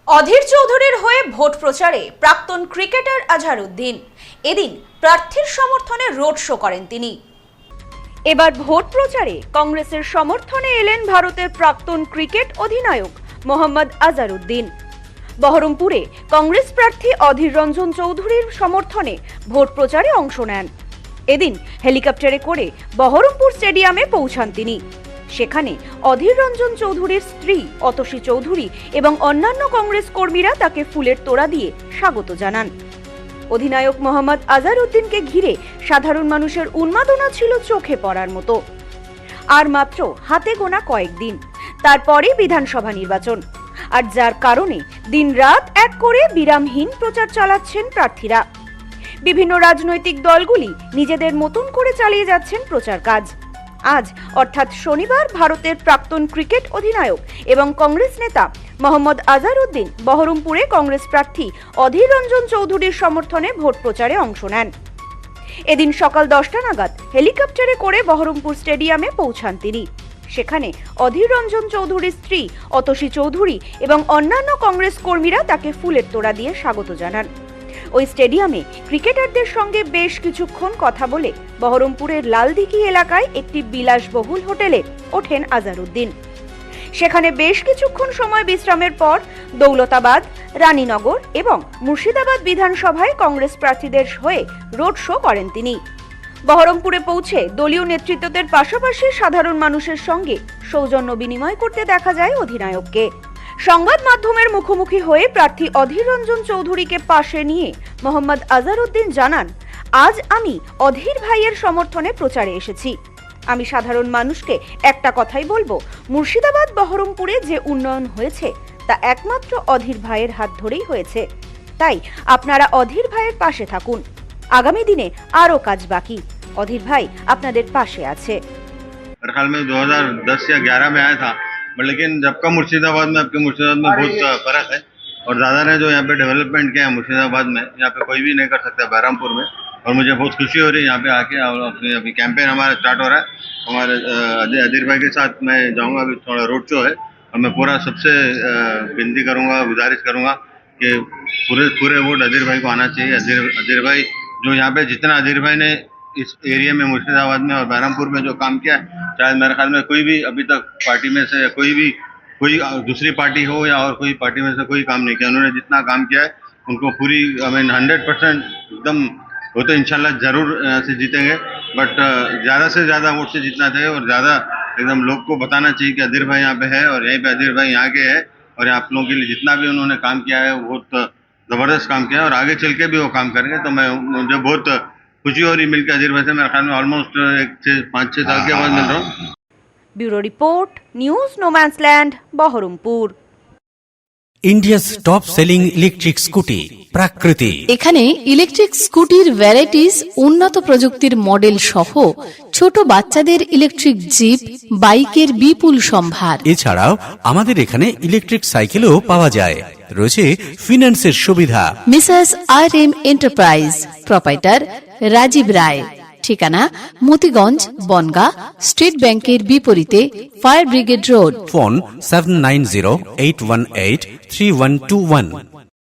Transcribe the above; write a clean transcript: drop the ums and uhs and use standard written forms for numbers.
অধীর চৌধুরীর হয়ে ভোট প্রচারে প্রাক্তন ক্রিকেটার আজহারউদ্দিন এদিন প্রার্থীর সমর্থনে রোড শো করেন তিনি। এবার ভোট প্রচারে কংগ্রেসের সমর্থনে এলেন ভারতের প্রাক্তন ক্রিকেট অধিনায়ক মোহাম্মদ আজহারউদ্দিন। বহরমপুরে কংগ্রেস প্রার্থী অধীর রঞ্জন চৌধুরীর সমর্থনে ভোট প্রচারে অংশ নেন। এদিন হেলিকপ্টারে করে বহরমপুর স্টেডিয়ামে পৌঁছান তিনি। সেখানে অধীর রঞ্জন চৌধুরীর স্ত্রী অতসী চৌধুরী এবং অন্যান্য কংগ্রেস কর্মীরা তাকে ফুলের তোড়া দিয়ে স্বাগত জানান। অধিনায়ক মোহাম্মদ আজহারউদ্দিনকে ঘিরে সাধারণ মানুষের উন্মাদনা ছিল চোখে পড়ার মতো। আর মাত্র হাতে গোনা কয়েকদিন, তারপরে বিধানসভা নির্বাচন, আর যার কারণে দিনরাত এক করে বিরামহীন প্রচার চালাচ্ছেন প্রার্থীরা। বিভিন্ন রাজনৈতিক দলগুলি নিজেদের মতন করে চালিয়ে যাচ্ছেন প্রচার কাজ। আজ অর্থাৎ শনিবার ভারতের প্রাক্তন ক্রিকেট অধিনায়ক এবং কংগ্রেস নেতা মোহাম্মদ আজহারউদ্দিন বহরমপুরে কংগ্রেস প্রার্থী অধীর রঞ্জন চৌধুরীর সমর্থনে ভোট প্রচারে অংশ নেন। এদিন সকাল 10টা নাগাদ হেলিকপ্টারে করে বহরমপুর স্টেডিয়ামে পৌঁছান তিনি। সেখানে অধীর রঞ্জন চৌধুরীর স্ত্রী অতসী চৌধুরী এবং অন্যান্য কংগ্রেস কর্মীরা তাকে ফুলের তোড়া দিয়ে স্বাগত জানান। ওই স্টেডিয়ামে ক্রিকেটারদের সঙ্গে বেশ কিছুক্ষণ কথা বলে বহরমপুরের লালদিঘি এলাকায় একটি বিলাসবহুল হোটেলে ওঠেন আজহারউদ্দিন। সেখানে বেশ কিছুক্ষণ সময় বিশ্রামের পর দৌলতাবাদ, রানীনগর এবং মুর্শিদাবাদ বিধানসভায় কংগ্রেস প্রার্থীদের হয়ে রোড শো করেন তিনি। বহরমপুরে পৌঁছে দলীয় নেতৃত্বদের পাশাপাশি সাধারণ মানুষের সঙ্গে সৌজন্য বিনিময় করতে দেখা যায় অধিনায়ককে। সংবাদ মাধ্যমের মুখোমুখি হয়ে প্রার্থী অধীর রঞ্জন চৌধুরীকে পাশে নিয়ে মোহাম্মদ আজহারউদ্দিন জানান, আজ আমি অধীর ভাইয়ের সমর্থনে প্রচারে এসেছি। আমি সাধারণ মানুষকে একটা কথাই বলবো, মুর্শিদাবাদ বহরমপুরে যে উন্নয়ন হয়েছে তা একমাত্র অধীর ভাইয়ের হাত ধরেই হয়েছে। তাই আপনারা অধীর ভাইয়ের পাশে থাকুন। আগামী দিনে আরো কাজ বাকি। অধীর ভাই আপনাদের পাশে আছে। हाल में 2010 या 11 में आया था, लेकिन जब का मुर्शिदाबाद में आपके मुर्शिदाबाद में बहुत फर्क है। और दादा ने जो यहाँ पे डेवलपमेंट किया है मुर्शिदाबाद में, यहाँ पे कोई भी नहीं कर सकता बहरामपुर में। और मुझे बहुत खुशी हो रही है यहाँ पे आके। और अभी कैंपेन हमारा स्टार्ट हो रहा है। हमारे अधीर भाई के साथ मैं जाऊँगा, अभी थोड़ा रोड शो है। और मैं पूरा सबसे विनती करूँगा, गुजारिश करूँगा कि पूरे वोट अधीर भाई को आना चाहिए। अधीर भाई जो यहाँ पे जितना अधीर भाई ने इस एरिया में मुर्शिदाबाद में और बहरामपुर में जो काम किया, शायद मेरे ख्याल में कोई भी अभी तक पार्टी में से कोई दूसरी पार्टी हो या और कोई पार्टी में से कोई काम नहीं किया। उन्होंने जितना काम किया है उनको पूरी 100% एकदम, वो तो इंशाल्लाह जरूर से जीतेंगे, बट ज़्यादा से ज़्यादा वोट से जीतना चाहिए। और ज़्यादा एकदम लोग को बताना चाहिए कि अधीर भाई यहाँ पे है और यहीं पे अधीर भाई यहाँ के है। और आप लोगों के लिए जितना भी उन्होंने काम किया है बहुत ज़बरदस्त काम किया है और आगे चल के भी वो काम करेंगे। तो मुझे बहुत खुशी हो रही मिलकर अधीर भाई से। मेरे ख्याल में ऑलमोस्ट 5-6 साल के बाद मिल रहा हूँ। Bureau report, news no man's land, Baharampur. India's top selling electric scooty প্রাকৃতি। এখানে ইলেকট্রিক স্কুটির ভ্যারাইটিস, উন্নত প্রযুক্তির মডেল সহ ছোট বাচ্চাদের ইলেকট্রিক জিপ, বাইকের বিপুল সম্ভার। এছাড়াও আমাদের এখানে ইলেকট্রিক সাইকেলও পাওয়া যায়। রয়েছে ফিন্যান্সের সুবিধা। Mrs RM enterprise, proprietor Rajib Roy. ঠিকানা মতিগঞ্জ, বনগাঁ, স্টেট ব্যাংকের বিপরীতে, ফায়ার ব্রিগেড রোড। ফোন 7908183121।